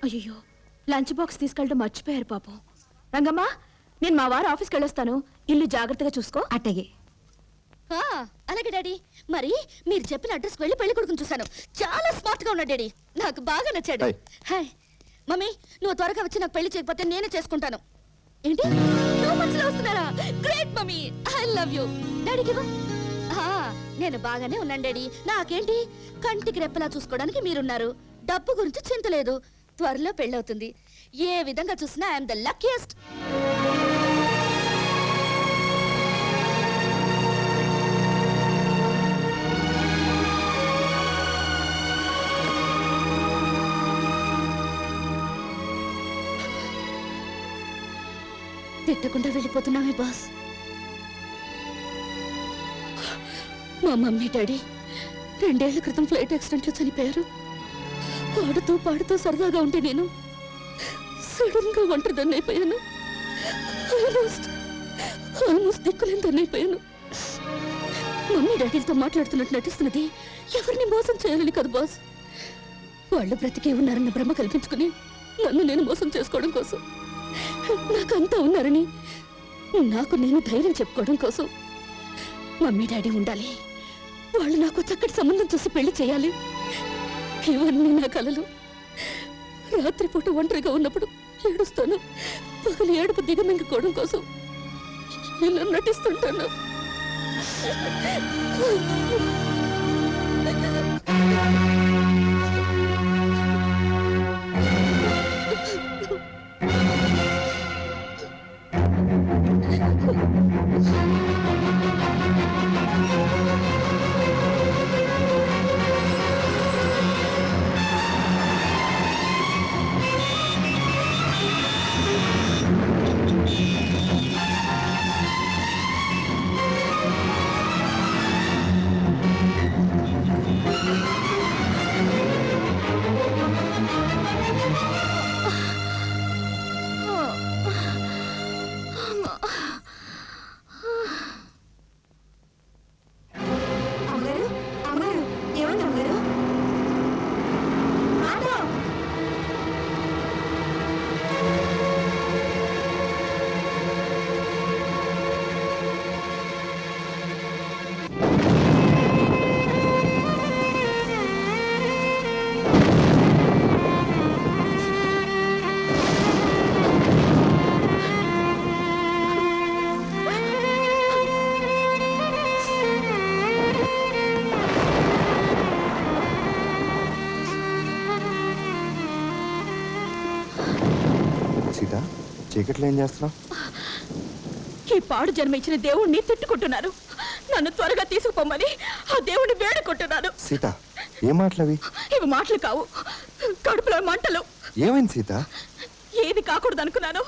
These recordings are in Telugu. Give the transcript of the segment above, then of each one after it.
అయ్యో, లంచ్ బాక్స్ తీసుకెళ్ళడం మర్చిపోయారు పాపం. రంగమ్మా, నేను మా వారు ఆఫీస్కి వెళ్ళొస్తాను. ఇల్లు జాగ్రత్తగా చూసుకో. అట్టగే. అలాగే డాడీ. మరి మీరు చెప్పిన అడ్రస్ వెళ్ళి పెళ్లి కొడుకుని చూశాను. చాలా స్మార్ట్ గా ఉన్నాడు డాడీ. నాకు బాగా నచ్చాడు. హాయ్ మమ్మీ, నువ్వు త్వరగా వచ్చి నాకు పెళ్లి చేయకపోతే నేనే చేసుకుంటాను. ఏంటి, 2 months లో వస్తున్నారా? Great mummy, I love you. డాడీకి నేను బాగానే ఉన్నాను డాడీ. నాకేంటి, కంటికి రెప్పలా చూసుకోవడానికి మీరున్నారు. డబ్బు గురించి చింత లేదు. త్వరలో పెళ్ళవుతుంది. ఏ విధంగా చూసినా ఐఎమ్ ద లక్కీయెస్ట్. తిట్టకుండా వెళ్ళిపోతున్నామే బాస్. మా మమ్మీ డాడీ 2 ఏళ్ల క్రితం ఫ్లైట్ యాక్సిడెంట్లో చనిపోయారు. పాడుతూ పాడుతూ సరదాగా ఉంటే నేను సడన్ గా ఒంటరిదాన్ని అయిపోయాను. ఆల్మోస్ట్ దిక్కులేని దాన్ని అయిపోయాను. మమ్మీ డాడీలతో మాట్లాడుతున్నట్టు నటిస్తున్నది ఎవరిని మోసం చేయాలని కదా బాస్. వాళ్ళు బ్రతికే ఉన్నారన్న భ్రమ కల్పించుకుని నన్ను నేను మోసం చేసుకోవడం కోసం, నాకంతా ఉన్నారని నాకు నేను ధైర్యం చెప్పుకోవడం కోసం మమ్మీ డాడీ ఉండాలి. వాళ్ళు నాకు చక్కటి సంబంధం చూసి పెళ్లి చేయాలి. ఇవన్నీ నా కలలు. రాత్రిపూట ఒంటరిగా ఉన్నప్పుడు ఏడుస్తాను. పగలు ఏడుపు దిగమింగుకోవడం కోసం ఇలా నటిస్తుంటాను. సీత, చీకట్లో ఏం చేస్తున్నావు? ఈ పాడు జన్మ ఇచ్చిన దేవుణ్ణి తిట్టుకుంటున్నాను. నన్ను త్వరగా తీసుకుపోమని ఆ దేవుణ్ణి వేడుకుంటున్నాను. సీత, ఏం మాటలవి? ఇవి మాటలు కావు, కడుపులో మంటలు. ఏమైంది సీత? ఏది కాకూడదు అనుకున్నాను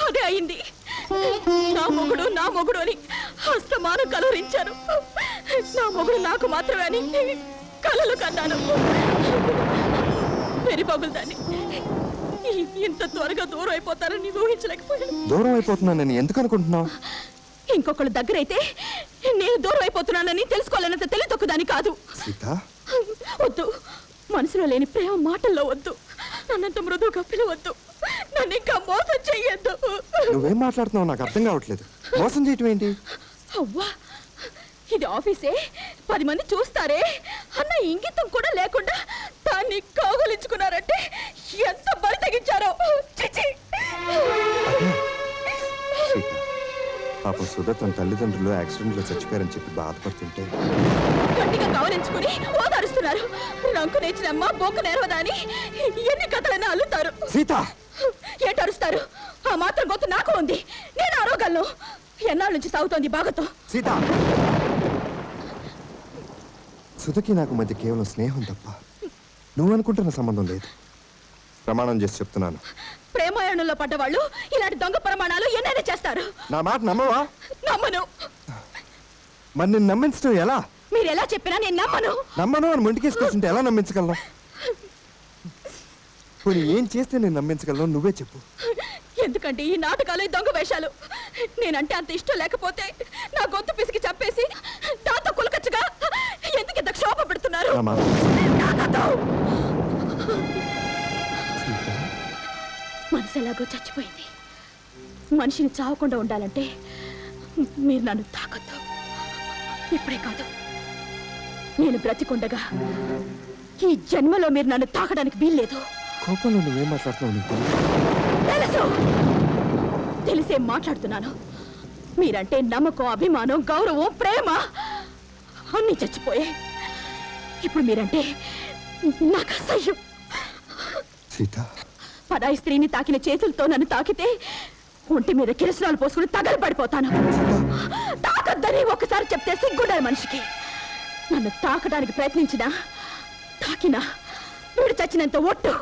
అదే అయింది. నా మొగుడు అని హస్తమానం కలవరించాను. నా మొగుడు నాకు మాత్రమే అని కలలు కన్నాను. వెరిబాబులు దాన్ని ఇంత త్వరగా దూరం అయిపోతారని ఊహించలేకపోయాను. దూరం అయిపోతున్నానని ఎందుకు అనుకుంటున్నావు? ఇంకొకళ్ళు దగ్గరైతే నేను దూరం అయిపోతున్నానని తెలుసుకోలేనంత తెలివి తక్కువదాని కాదు. సీత, వద్దు, మనసులో లేని ప్రేమ మాటల్లో వద్దు. నన్నంత మృదువుగా పిలవద్దు. నన్ను ఇంకా మోసం చెయ్యొద్దు. నువ్వేం మాట్లాడుతున్నావు నాకు అర్థం కావట్లేదు. మోసం చేయటం ఏంటి? అవ్వా, ఇది ఆఫీసే, 10 మంది చూస్తారే అన్న ఇంగితం కూడా లేకుండా దాన్ని కౌగులించుకున్నారంటే ఎంత బలి తెగించారో. పాపం సుధ తన తల్లిదండ్రులు యాక్సిడెంట్ లో చచ్చిపోయారని చెప్పి బాధపడుతుంటే గట్టిగా కౌలించుకుని ఓదారుస్తున్నారు. రంకు నేర్చినమ్మ బొంకు నేర్వదా అని ఎన్ని కథలైనా అల్లుతారు. సీత, ఏటరుస్తారు? ఆ మాత్రం గొంతు నాకు ఉంది, నేను అరవగలను. ఎన్నాళ్ళ నుంచి సాగుతోంది బాగతో. సీత, సుధకి నాకు మధ్య కేవలం స్నేహం తప్ప నువ్వు అనుకుంటున్న సంబంధం లేదు. ప్రమాణం చేసి చెప్తున్నాను, ప్రేమాయణంలో పడ్డవాళ్ళు ఇలాంటి దొంగ ప్రమాణాలు ఎన్నైనా చేస్తారు. నా మాట నమ్మవా? నమ్మను. మరి నేను నమ్మించడం ఎలా? మీరు ఎలా చెప్పినా నేను నమ్మను అని మొంటికేసుకొచ్చుంటే ఎలా నమ్మించగలను? పోనీ ఏం చేస్తే నేను నమ్మించగలను? నువ్వే చెప్పు. ఎందుకంటే ఈ నాటకాలు, దొంగ వేషాలు. నేనంటే అంత ఇష్టం లేకపోతే నా గొంతు పిసికి చంపేసి దాంతో కులకచ్చుగా ఎందుకు ఇంత క్షోభ పెడుతున్నారు? మనసు ఎలాగో చచ్చిపోయింది. మనిషిని చావకుండా ఉండాలంటే మీరు నన్ను తాకొద్దు. ఇప్పుడే కాదు, నేను బ్రతికుండగా ఈ జన్మలో మీరు నన్ను తాకడానికి వీల్లేదు. కోపంలో నువ్వేం మాట్లాడుతున్నావు నీకు తెలుసు, తెలిసే మాట్లాడుతున్నాను. మీరంటే నమ్మకం, అభిమానం, గౌరవం, ప్రేమ అన్నీ చచ్చిపోయాయి. ఇప్పుడు మీరంటే నాకు అసహ్యం. సీత, పరాయి స్త్రీని తాకిన చేతులతో నన్ను తాకితే ఒంటి మీద కిరసనాలు పోసుకుని తగలు పడిపోతాను. తాకద్దని ఒకసారి చెప్తే సిగ్గుండాలి మనిషికి. నన్ను తాకడానికి ప్రయత్నించినా తాకినా వీడు చచ్చినంత ఒట్టు.